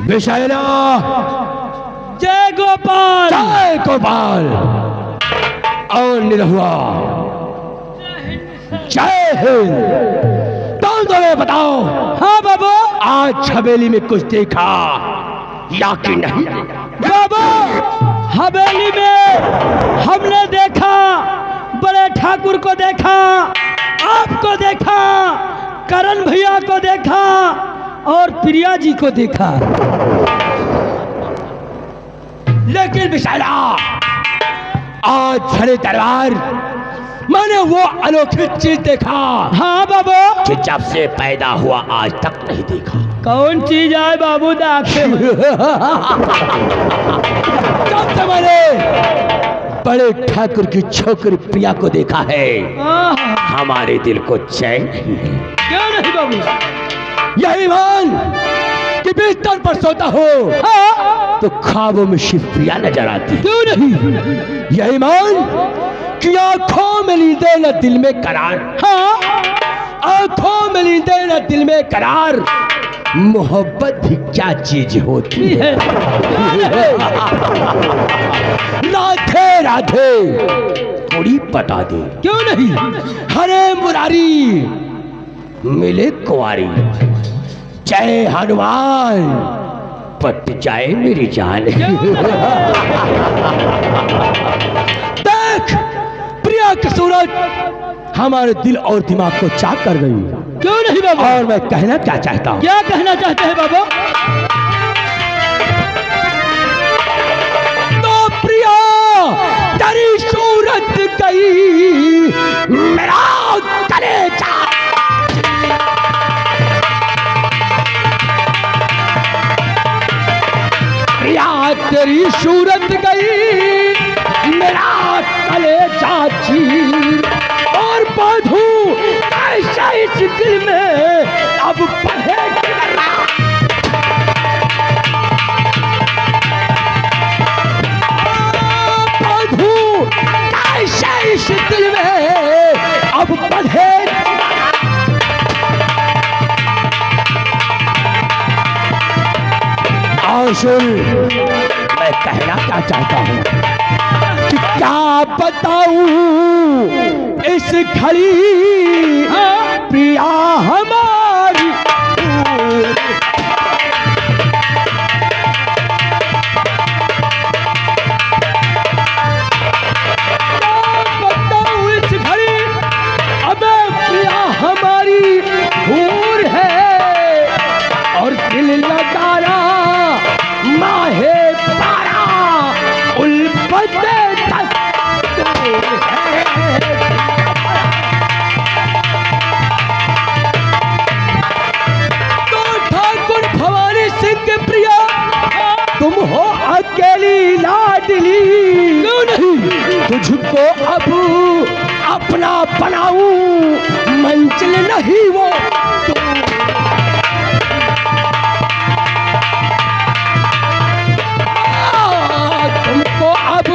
विशाला जय गोपाल। जय गोपाल। और निरहुआ जय हिंद। तुम दोनों बताओ, हाँ बाबू। आज हवेली में कुछ देखा या कि नहीं? बाबू, हवेली में हमने देखा, बड़े ठाकुर को देखा, आपको देखा, करण भैया को देखा और प्रिया जी को देखा। लेकिन विशाला, आज झड़े दरबार मैंने वो अनोखी चीज देखा। हाँ बाबू। जो जब से पैदा हुआ आज तक नहीं देखा। कौन चीज है बाबू? दाखे जब से मैंने बड़े ठाकुर की छोकरी प्रिया को देखा है, हमारे दिल को चैन नहीं है। क्यों नहीं बाबू? यही मान कि बिस्तर पर सोता हो तो ख्वाबों में शिव प्रिया नजर आती। क्यों नहीं? यही मान कि आंखों में नींदें न दिल में करार। हाँ, आंखों में नींदें न दिल में करार। मोहब्बत भी क्या चीज होती है। राधे राधे थोड़ी बता दे। क्यों नहीं? हरे मुरारी मिले कुंवारी। जय हनुमान पट जाए मेरी जान। देख, प्रिया की सूरत हमारे दिल और दिमाग को चाक कर गई। क्यों नहीं बाबू? और मैं कहना क्या चाहता हूँ। क्या कहना चाहते हैं बाबू? तो प्रिया तेरी सूरत गई मेरा कलेजा। प्रिया तेरी सूरत गई मेरा कलेजा चीर। और बांधू ऐसा इस दिल में अब पढ़े बांधू ऐसा इस दिल में अब पढ़े। और सुन, मैं कहना क्या चाहता हूँ कि क्या बताऊं इस घड़ी प्रिया हमारी। बताऊं इस घड़ी अबे प्रिया हमारी हूर है। और दिल लगारा माहे पारा उल्फते दस्तूर है। तो ठाकुर भवानी सिंह के प्रिया तुम हो अकेली लाडली। क्यों नहीं? तुझको अब अपना बनाऊं मंजिल नहीं वो तुमको अब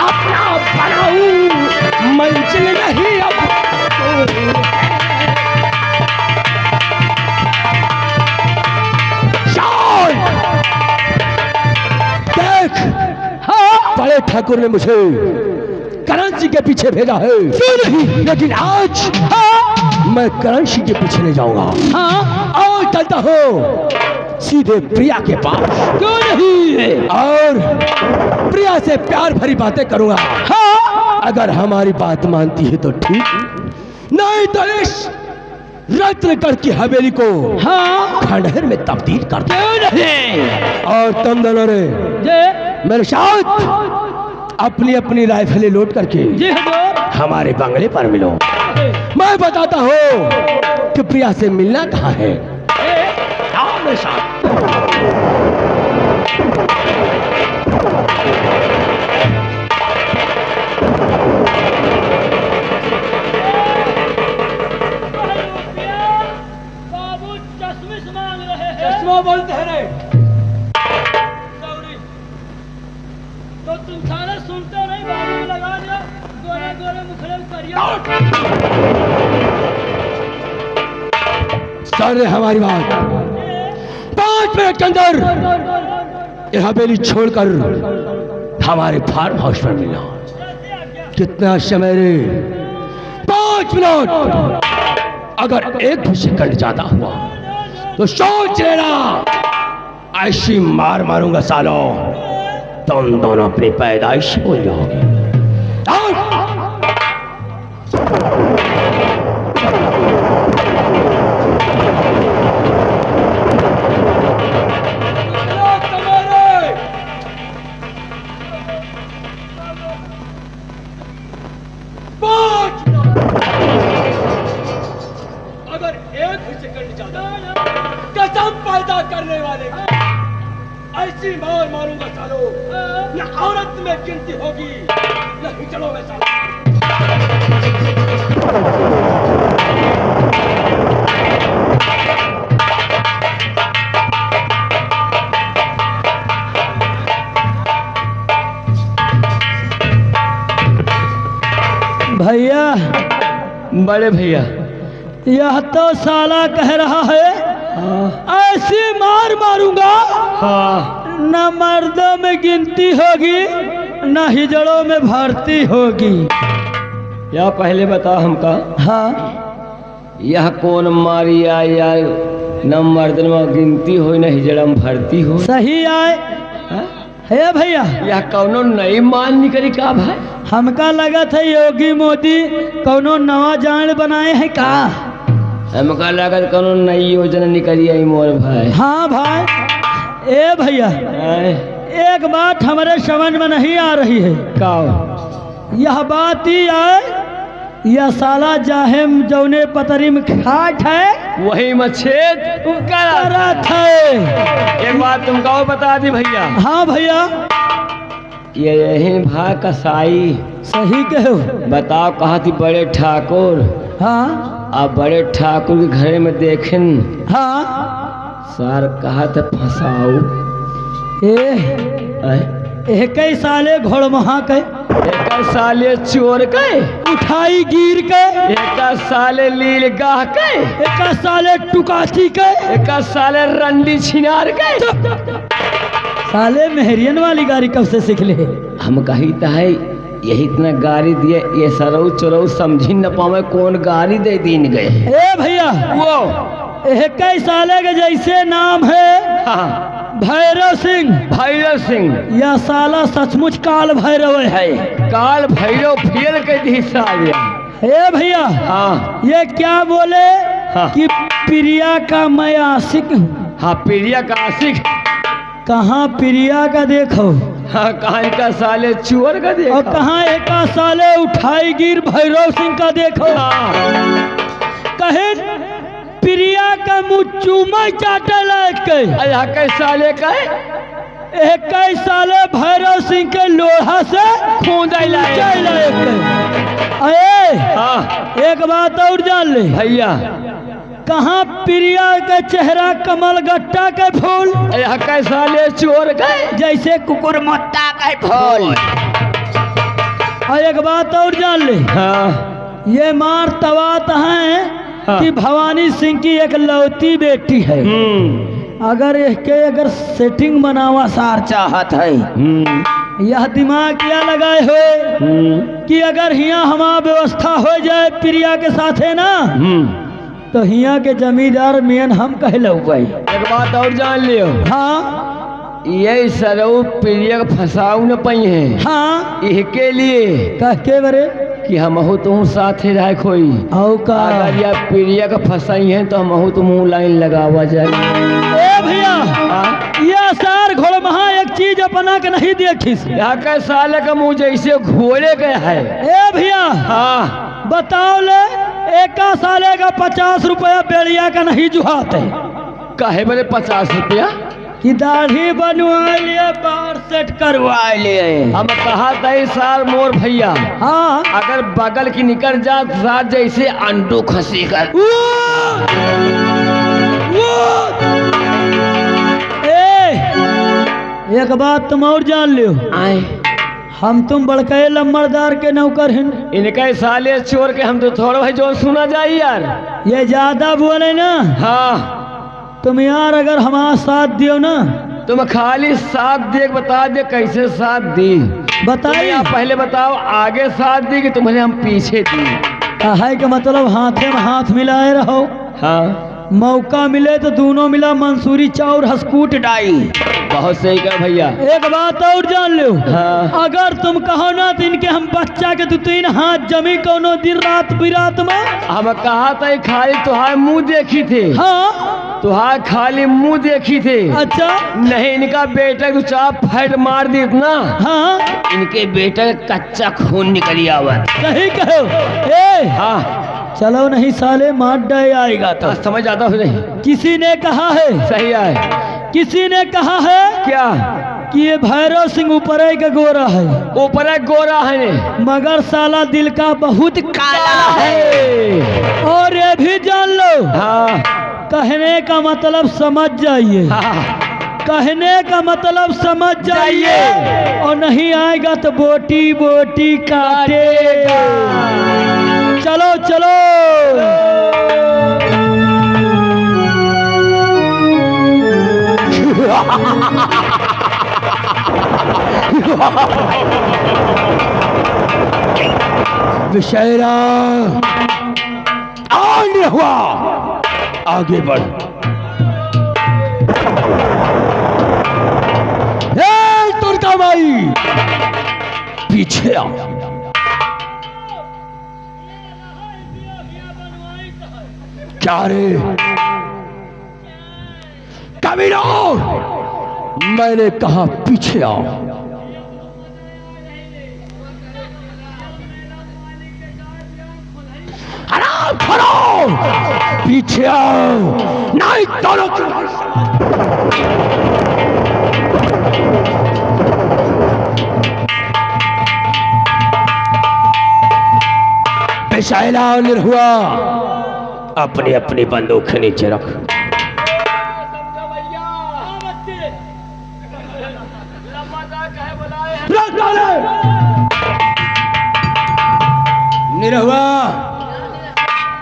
अपना बनाऊं मंजिल नहीं अब देख, बड़े ठाकुर ने मुझे करण सिंह के पीछे भेजा है। लेकिन आज मैं करण सिंह के पीछे नहीं जाऊंगा। और चलता हो सीधे प्रिया के पास। क्यों नहीं? और प्रिया से प्यार भरी बातें करूंगा। अगर हमारी बात मानती है तो ठीक, नहीं तो इस रत्नगढ़ की हवेली को खंडहर में तब्दील कर दे। और तुम दोनों ने मेरे साथ अपनी अपनी राइफलें लोड करके हमारे बंगले पर मिलो। मैं बताता हूँ कि प्रिया से मिलना कहाँ है। आओ मेरे साथ। बाबू चश्मिश मांग रहे हैं। चश्मा बोलते हैं रे। सॉरी। तो तुम सारे सुनते नहीं? बाबू को लगा दिया, गोरे गोरे मुखड़े करिया। सर हमारी बात 5 मिनट के अंदर ये हवेली छोड़कर हमारे फार्म हाउस पर मिला। कितना समय रे? 5 मिनट। अगर एक भी सेकंड ज्यादा हुआ तो सोच लेना ऐसी मार मारूंगा सालों, तुम दोनों अपनी पैदाइश भूल जाओगे। अगर एक भी सेकंड ज्यादा कसम पैदा करने वाले ऐसी मार मारूंगा सालो, न औरत में गिनती होगी न हिजड़ों में सालो। भैया, बड़े भैया, यह तो साला कह रहा है ऐसी मार मारूंगा हाँ न मर्दों में गिनती होगी न हिजड़ों में भर्ती होगी। या पहले बता हमका, हाँ यह कौन मारिया या न मर्दन में गिनती हो न हिजड़ा में भर्ती हो? सही आए है भैया। यह कौनो नई मान निकली का भाई? हमका लगा था योगी मोदी कौनो नवा जान बनाए हैं का? हमका लगा कौनो नई योजना निकली आई मोर भाई। हाँ भाई। ए भैया, एक बात हमारे समझ में नहीं आ रही है। का? यह बात ही आए यह साला जाहिम जौने पतरी में खाट है वही मच्छेद करत है। एक बात तुमको बता दी भैया। हाँ भैया। ये यही भा कसाई सही कहो। बताओ कहा थी बड़े ठाकुर। हाँ आप बड़े ठाकुर के घर में देखें हाँ सर कहा था फंसाओ एक साले घोड़महा के, एक साले चोर के, उठाई गिर के, एक साले लील गाह के, एक साले टुकाची के, एक साले रंडी छिनार के। साले मेहरियन वाली गाड़ी कब से सीख ले? हम कही तो है यही इतना गाड़ी दिए ये सरऊ चोरऊ समझी न पावे कौन गाड़ी दे दीन गए। ए भैया, वो एक साले के जैसे नाम है हाँ भैरव सिंह। भैरव सिंह यह साला सचमुच काल भैरव है। काल भैरव फिर के दिशा गया। हे भैया हाँ ये क्या बोले हाँ। कि प्रिया का मैं आशिक हूँ। हाँ प्रिया का आशिक। कहाँ प्रिया का देखो, हाँ कहाँ का साले चोर का देखो, और कहाँ एक साले उठाई गिर भैरव सिंह का देखो। हाँ। कहे प्रिया का मुँह चूमा चाटे लायक के साले का एक साले भैरव सिंह के लोहा से खूंदाई लायक। अरे हाँ एक बात और जान ले भैया, कहाँ प्रिया के चेहरा कमल गट्टा के फूल, साले चोर का जैसे कुकुर मुत्ता के फूल। और एक बात और जान ले हाँ ये मार तवात हैं हाँ। कि भवानी सिंह की एक लौती बेटी है। अगर इसके अगर सेटिंग बनावा सार चाहत है, यह दिमाग क्या लगाए हुए कि अगर यहाँ हमारा व्यवस्था हो जाए प्रिया के साथ है ना तो हिया के जमींदार मेन हम कहलो भाई। एक बात और जान लियो। हाँ ये सरऊ प्रिया का फंसाऊ न पाई है। हाँ इसके लिए कह के बरे कि हम हो तुम साथ ही रह कोई औ का अगर यह प्रिया का फंसाई है तो हम हो तुम लाइन लगावा जाए। ए भैया यह सार घोड़महा एक चीज अपना के नहीं देखिस। यहाँ का साले का मुंह जैसे घोड़े गया है। ए भैया हाँ बताओ ले एक साले का 50 रुपया बेड़िया का नहीं जुहाते कहे बोले 50 रुपया कि दाढ़ी बनवा लिए बार सेट करवा लिए। हम कहा था सार मोर भैया हाँ अगर बगल की निकल जात साथ जैसे अंडू खसी कर। एक बात तुम और जान लियो, आए हम तुम बड़के लम्बरदार के नौकर हैं। इनके साले चोर के हम तो थोड़ा भाई जो सुना जाए यार। ये ज्यादा बोले ना हाँ तुम यार अगर हमारा साथ दियो ना, तुम खाली साथ दे बता दे कैसे साथ दी। बताइए। आप पहले बताओ आगे साथ दी कि तुम्हें हम पीछे दी। है कि मतलब हाथे में हाथ मिलाए रहो। हाँ मौका मिले तो दोनों मिला मंसूरी चाउर हसकूट डाई। बहुत सही कहा भैया। एक बात और जान लो, हाँ। अगर तुम कहो ना तो इनके हम बच्चा के तो तीन हाथ जमी कोनो दिन रात बिरात में। हम कहा था खाली तुहार मुंह देखी थे। हाँ तुहार खाली मुंह देखी थे। अच्छा नहीं इनका बेटा तो चाप फैट मार दी इतना। हाँ इनके बेटा का कच्चा खून निकली आवा। सही कहो। ए हाँ चलो नहीं साले मार डाय आएगा तो समझ आता हो नहीं। किसी ने कहा है, सही है। किसी ने कहा है क्या कि ये भैरव सिंह ऊपर का गोरा है, ऊपर है गोरा है ने। मगर साला दिल का बहुत काला है। और ये भी जान लो, हाँ कहने का मतलब समझ जाइए। हाँ कहने का मतलब समझ जाइए। और नहीं आएगा तो बोटी बोटी काटेगा। चलो चलो विषयरा आगे हुआ, आगे बढ़। दुर्गा माई पीछे आ। क्या रे कमीनो, मैंने कहा पीछे आओ। आराम करो, पीछे आओ नहीं दोनों पेशाइला निर्हुआ अपनी अपनी बंदूक नीचे रख। निरहुआ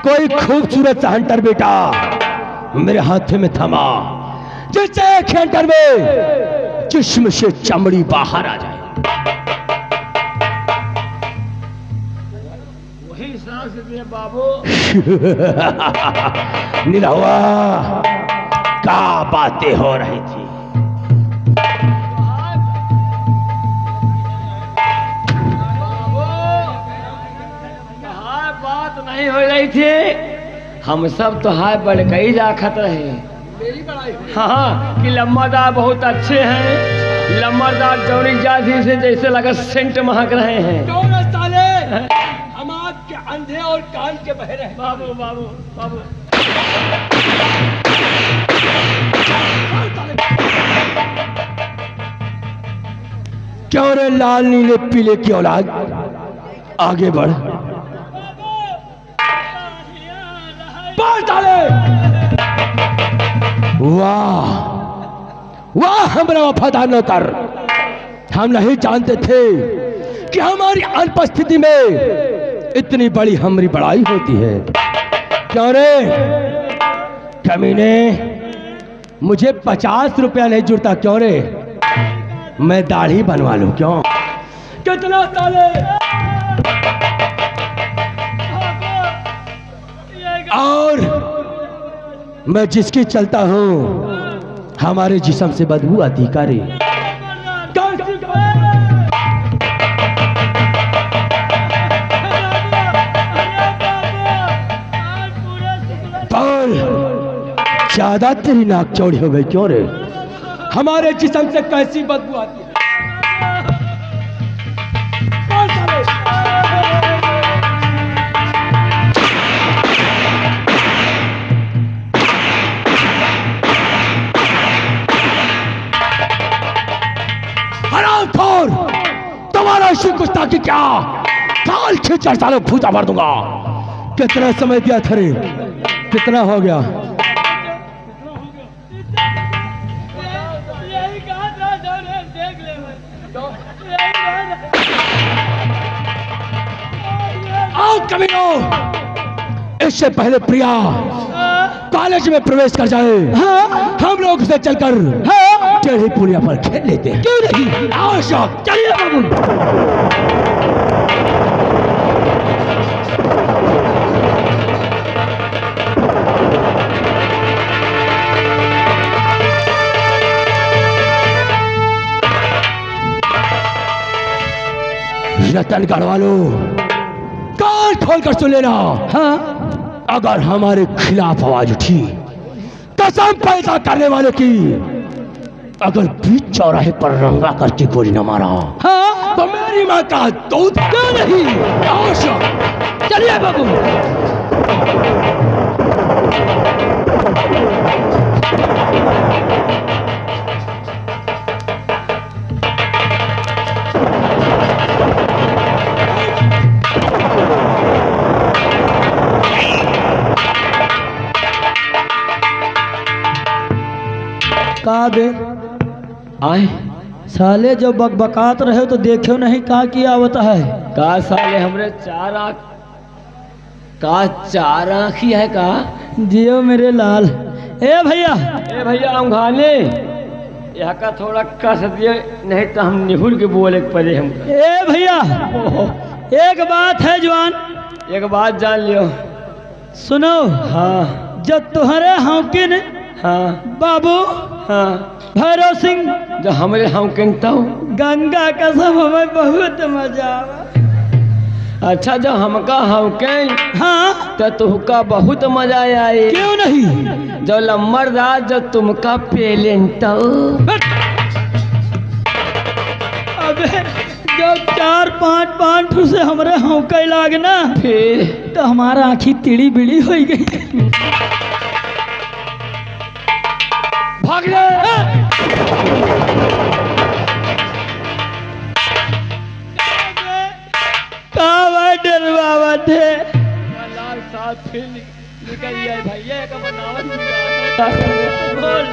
कोई खूबसूरत हंटर बेटा मेरे हाथ में थमा, जिससे एक हंटर में जिस्म से चमड़ी बाहर आ जाए। वही सांस दे बाबू। निरहुआ क्या बातें हो रही थी। नहीं हो रही थी, हम सब तो हाथ बढ़ गई जाखत रहे। मेरी बड़ाई हाँ कि लम्बादार बहुत अच्छे हैं। लम्बादार जौनी जाति से जैसे लगा सेंट महक रहे हैं। साले हम आपके अंधे और कान के बहरे हैं। बाबू बाबू बाबू क्यों रे लाल नीले पीले की औलाद, आगे बढ़। वाह वाह हमारा वफादार नौकर, हम नहीं जानते थे कि हमारी अनुपस्थिति में इतनी बड़ी हमारी बड़ाई होती है। क्यों रे कमीने, मुझे 50 रुपया नहीं जुड़ता क्यों रे, मैं दाढ़ी बनवा लूं क्यों। कितना साले और मैं जिसकी चलता हूं हमारे जिस्म से बदबू आती करे। पर ज्यादा तेरी नाक चौड़ी हो गई क्यों रे, हमारे जिस्म से कैसी बदबू आती है। तुम्हारा इसी गुस्ताखी क्या काल खींच सालों फूटा मार दूंगा। कितना समय दिया था रे, कितना हो गया। आओ कमीनो, इससे पहले प्रिया कॉलेज में प्रवेश कर जाए, हाँ हम लोग उसे चलकर हाँ टेढ़ी पुलिया पर खेल लेते हैं। क्यों नहीं, आओ अशोक। चलिए बाबू। रतनगढ़ वालों, कान खोलकर सुन लेना। हाँ अगर हमारे खिलाफ आवाज उठी, कसम पैदा करने वाले की, अगर बीच चौराहे पर रंगा करके गोली न मारा हाँ तो मेरी माँ का दूध क्यों नहीं। आओ अशोक। चलिए बाबू। का बे आए साले जो बकबकात रहे हो तो देखो नहीं का किया होता है। का साले हमरे चार आँख का चार आँखी है का। जियो मेरे लाल। ए भैया, ए भैया हम खाने यहाँ का थोड़ा कस दिए, नहीं तो हम निहुर के बोले पड़े हम। ए भैया, एक बात है जवान, एक बात जान लियो। सुनो। हाँ जब तुम्हारे हौकिन हाँ बाबू हाँ भैरव सिंह जो हमरे हम कहता हूँ। गंगा कसम हमें बहुत मजा आवा। अच्छा जो हमका हम कह हाँ तो तुहका बहुत मजा आए। क्यों नहीं। जो लम्बरदार जो तुमका पेलेंता। अबे जब 4-5 से हमारे हौके लागना फिर तो हमारा आँखी टिड़ी बिड़ी हो गई। भाग ले। का डरवावा थे। फिर निकल गया भैया का बोल।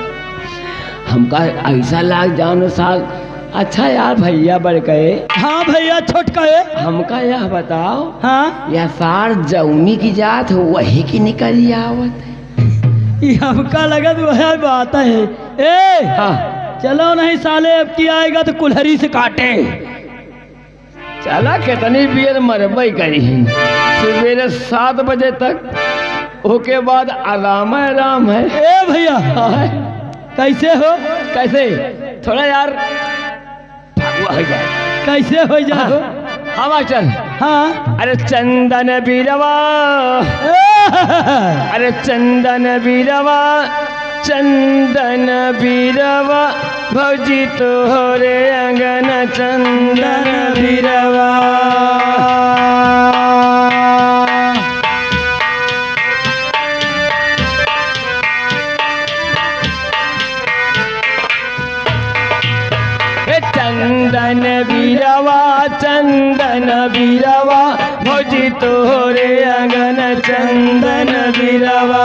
हमका ऐसा लाग जानो साल। अच्छा यार भैया बढ़ गए। हाँ भैया छोटका है। हमका यह बताओ, हाँ यह सार जौनी की जात हो वही की निकली आवत है। ये हमका लगा तो वह बात है। ए हाँ चलो नहीं साले, अब की आएगा तो कुल्हरी से काटे। चला कितनी बियर मरबई करी है सवेरे 7 बजे तक, ओके बाद आराम है। ए भैया कैसे हो, कैसे थोड़ा यार भागुआ हो जाए। कैसे हो जाओ। हाँ मास्टर। हाँ अरे चंदन बीरवा, अरे चंदन बीरवा, चंदन बीरवा, भौजी तोहरे अंगन चंदन बीरवा। चंदन बीरवा, चंदन बीरवा, भौजी तोहरे अंगन चंदन बीरवा।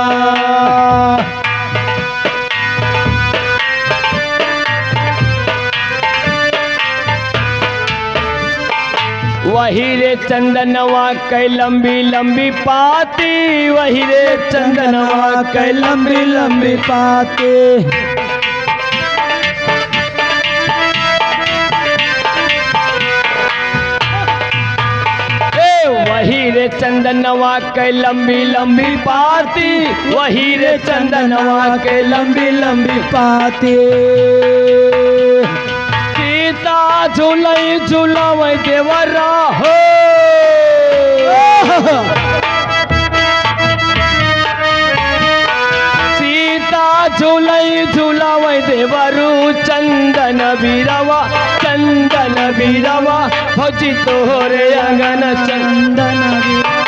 वही रे चंदनवा कै लंबी लंबी पाती, वही रे चंदनवा कै लंबी लंबी पाते। वही रे चंदनवा के लंबी लंबी पाती, वही रे चंदनवा के लंबी लंबी पाते। सीता झूलई झूलवै देवरा हो, सीता झूलई झूलवै देवरू, चंदन बीरवा, चंदन बीरवा, भौजी तोहरे अंगन चंदन बीरवा।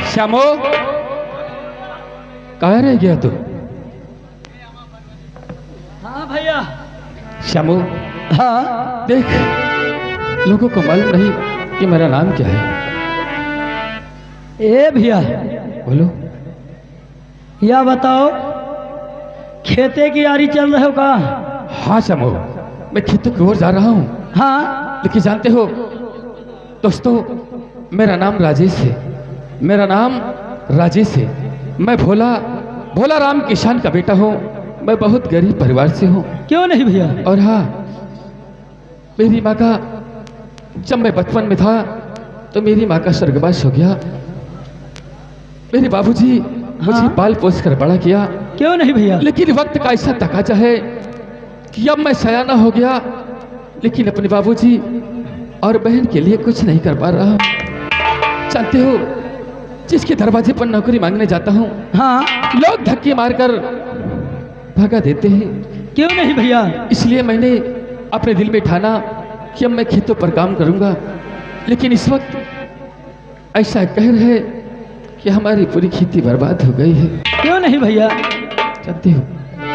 श्यामो, कहाँ रह गया तू? हाँ भैया। श्यामो हाँ देख, लोगों को मालूम नहीं कि मेरा नाम क्या है। ए भैया, बोलो। यह बताओ, खेते की यारी चल रहे हो का? हाँ शंभू, मैं खेतों की ओर जा रहा हूँ। हाँ, लेकिन जानते हो दोस्तों, मेरा नाम राजेश है। मेरा नाम राजेश है। मैं भोला भोला राम किसान का बेटा हूँ। मैं बहुत गरीब परिवार से हूँ। क्यों नहीं भैया? और हाँ, मेरी माँ का जब मैं बचपन में था तो मेरी माँ का स्वर्गवास हो गया। मेरे बाबूजी मुझे हाँ? पाल पोस कर बड़ा किया। क्यों नहीं भैया? लेकिन वक्त का ऐसा तकाजा है कि अब मैं सयाना हो गया, लेकिन अपने बाबूजी और बहन के लिए कुछ नहीं कर पा रहा। जानते हो, जिसके दरवाजे पर नौकरी मांगने जाता हूँ, हाँ, लोग धक्के मारकर भगा देते हैं। क्यों नहीं भैया? इसलिए मैंने अपने दिल में ठाना कि अब मैं खेतों पर काम करूंगा। लेकिन इस वक्त ऐसा कहर है कि हमारी पूरी खेती बर्बाद हो गई है। क्यों नहीं भैया? जानते हो,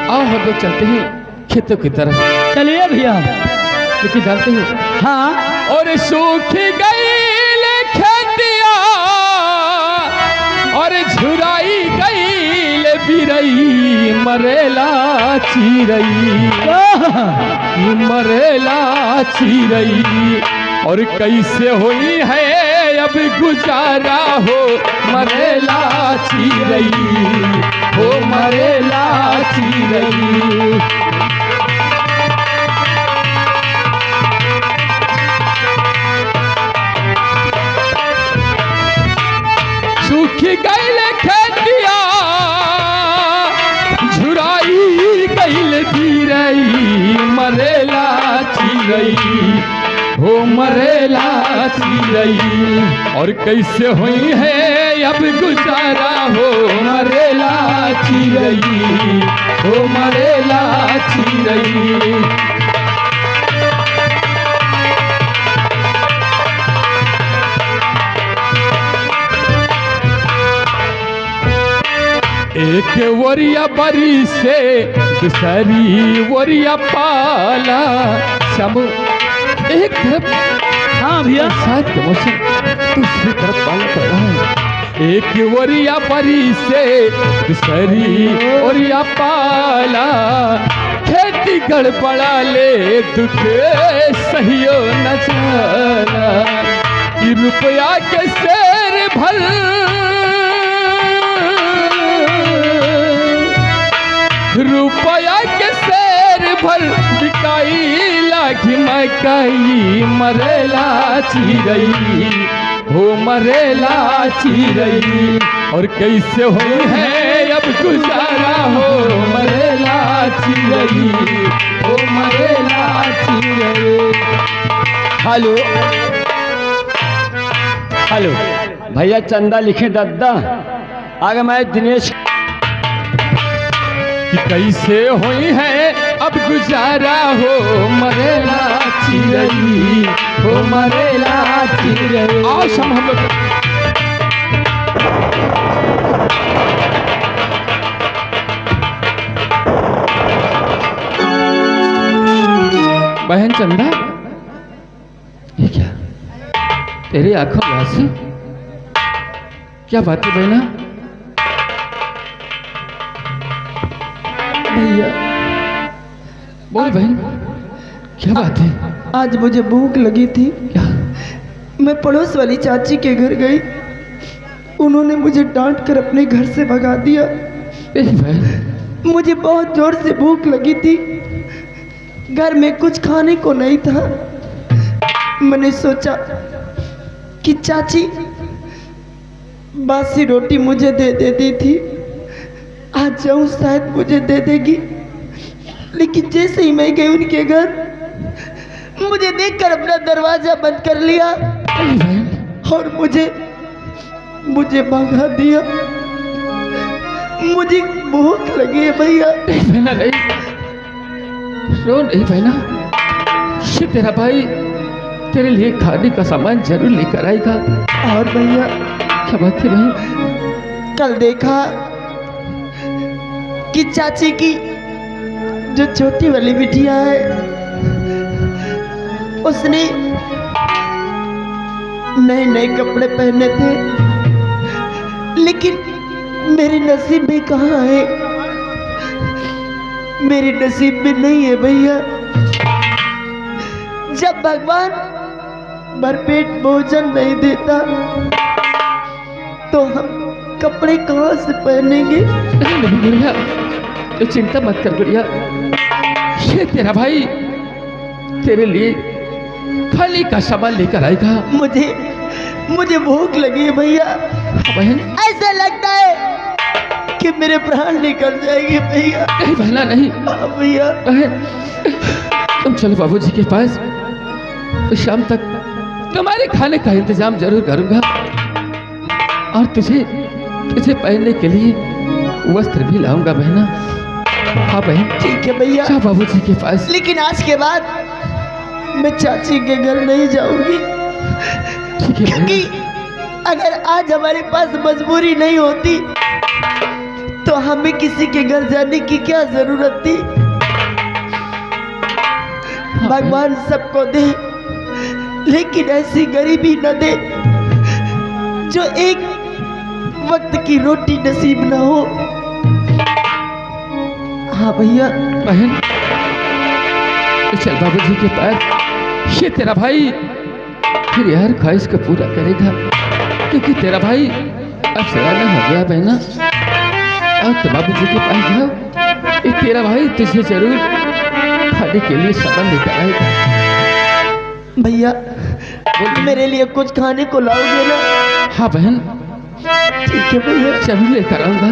आओ हम लोग चलते हैं खेतों की तरफ। चलिए भैया। लेकिन जानते हो, हाँ, और सूख गई खेतिया और झुराई गई बिरई, मरेला चिरई, मरेला चिरई। और कैसे हुई है अब गुजारा हो, मरेला चिरई, हो मरेला चिरई। सूख गईल खेतिया झुराई गईल बिरई, मरेला चिरई, हो मरेला चिरई। और कैसे हुई है अब गुजारा हो, मरेला चिरई, हो मरेला चिरई। एक वरिया बरी से दूसरी वरिया पाला। शंभू, एक तरफ हाँ भैया। बरसात का मौसम, दूसरी तरफ पाला पड़ रहा है। एक वरिया बरी से दूसरी वरिया पाला, खेती गड़बड़ा ले दुख सहियो न जाना। कि रुपया के शेर भर, रुपया के शेर भर बिकाई लागी मकई, मरेला चिरई, हो मरेला चिरई। और कैसे हुई है अब गुजारा हो, मरेला चिरई, हो मरेला चिरई। हेलो हेलो भैया, चंदा लिखे दद्दा। आगे मैं दिनेश। कि कैसे हुई है अब गुजारा हो, मरेला चिरई, हो मरेला चिरई। आओ हम लोग बहन चंदा, ये क्या तेरी आंखों में आंसू? क्या बात है बहना? भैया, बोल बहन, क्या बात है? आज मुझे भूख लगी थी। क्या? मैं पड़ोस वाली चाची के घर गई। उन्होंने मुझे डांट कर अपने घर से भगा दिया। मेरी बहन, मुझे बहुत जोर से भूख लगी थी। घर में कुछ खाने को नहीं था। मैंने सोचा कि चाची बासी रोटी मुझे दे देती थी, आज जाऊं शायद मुझे दे देगी। लेकिन जैसे ही मैं गई उनके घर, मुझे देखकर अपना दरवाजा बंद कर लिया और मुझे भगा दिया। मुझे भूख लगी है भैया। बहना नहीं, रो नहीं बहना। ये तेरा भाई तेरे लिए खाने का सामान जरूर लेकर आएगा। और भैया, क्या बात है भाई? कल देखा कि चाची की जो छोटी वाली बिटिया है, उसने नए नए कपड़े पहने थे, लेकिन मेरे नसीब में कहाँ है, मेरे नसीब में नहीं है भैया। जब भगवान भरपेट भोजन नहीं देता तो हम कपड़े कहाँ से पहनेंगे? नहीं गुड़िया, तो चिंता मत कर गुड़िया, ये तेरा भाई तेरे लिए खाने का सामान लेकर आएगा। मुझे भूख लगी है भैया। बहन, ऐसा लगता है कि मेरे प्राण निकल जाएंगे भैया। नहीं बहना नहीं। भैया बहन, तुम चलो बाबूजी के पास, तो शाम तक तुम्हारे खाने का इंतजाम जरूर करूंगा और तुझे पहनने के लिए वस्त्र भी लाऊंगा बहना। हाँ बहन, ठीक है भैया। जा बाबूजी के पास। लेकिन आज के बाद मैं चाची के घर नहीं जाऊंगी, ठीक है क्योंकि अगर आज हमारे पास मजबूरी नहीं होती तो हमें किसी के घर जाने की क्या जरूरत थी। भगवान सबको दे, लेकिन ऐसी गरीबी न दे जो एक वक्त की रोटी नसीब न हो। हाँ भैया। बहन, तो चल बाबूजी के पास, ये तेरा भाई फिर हर ख्वाहिश को पूरा करेगा, क्योंकि तेरा भाई अब सयाना हो गया बहना। और तो बाबूजी के पास जाओ, ये तेरा भाई तुझे जरूर खाने के लिए सामान लेकर आएगा। भैया मेरे लिए कुछ खाने को लाओगे ना? हाँ बहन, ठीक है भैया, जरूर लेकर आऊंगा।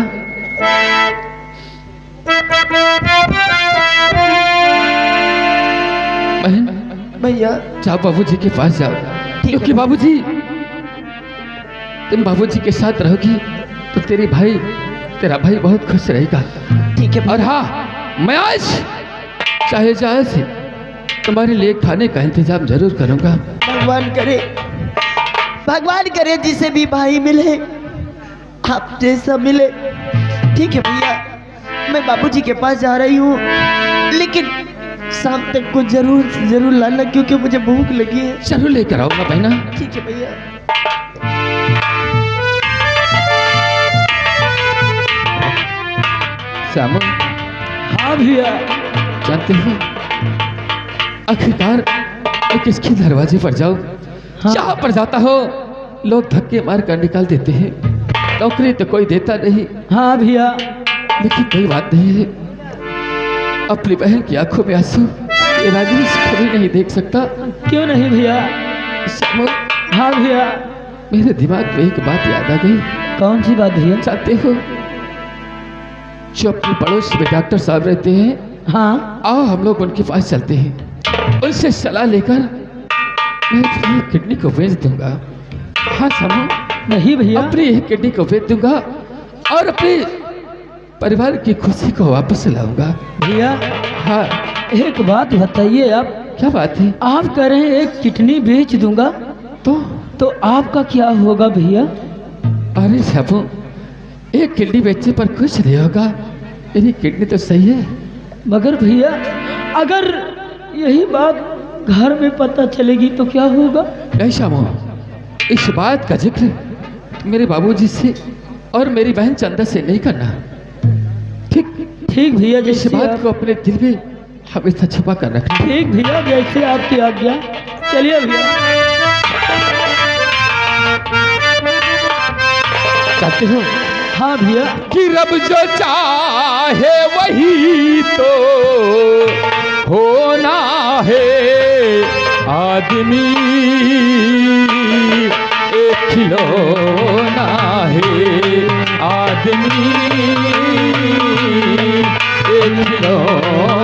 बहन भैया जाओ बाबूजी के पास जाओ, क्योंकि बाबूजी, तुम बाबूजी के साथ रहोगी तो तेरा भाई बहुत खुश रहेगा। ठीक है। और हाँ, मैं आज चाहे से तुम्हारे लिए खाने का इंतजाम जरूर करूंगा। भगवान करे जिसे भी भाई मिले आप जैसा मिले। ठीक है भैया, मैं बाबूजी के पास जा रही हूँ, लेकिन शाम तक को जरूर लाना, क्योंकि मुझे भूख लगी है। जरूर लेकर आऊंगा बहना। ठीक है भैया। श्यामू, हाँ भैया। जानते हो, आखिरकार मैं किसके दरवाजे पर जाऊं? हाँ। जहां पर जाता हो लोग धक्के मार कर निकाल देते हैं, नौकरी तो कोई देता नहीं। हाँ भैया। लेकिन कोई बात नहीं है, अपनी बहन की आंखों में आंसू ये राजेश कभी नहीं देख सकता। क्यों नहीं भैया? श्यामू, हाँ भैया। मेरे दिमाग में एक बात याद आ गई। कौन सी बात भैया? जानते हो, जो अपने पड़ोस में डॉक्टर साहब रहते हैं, हाँ। आओ हम लोग उनके पास चलते हैं, उनसे सलाह लेकर मैं अपनी किडनी को बेच दूंगा। हाँ समूह, नहीं भैया। अपनी एक किडनी को बेच दूंगा और अपने परिवार की खुशी को वापस लाऊंगा। भैया हाँ, एक बात बताइए आप। क्या बात है? आप कह रहे हैं एक किडनी बेच दूंगा, तो आपका क्या होगा भैया? अरे समूह, एक किडनी बेचने पर कुछ नहीं होगा, मेरी किडनी तो सही है। मगर भैया अगर यही बात घर में पता चलेगी तो क्या होगा? नहीं श्यामो, इस बात का जिक्र मेरे बाबूजी से और मेरी बहन चंदा से नहीं करना। ठीक भैया, इस जैसे बात को अपने दिल में हमेशा छुपा कर रखना। ठीक भैया, जैसे आपकी आज्ञा। चलिए भैया। चाहते हो? हाँ भैया। कि रब जो चाहे वही तो होना है, आदमी एक खिलौना है, आदमी एक खिलौना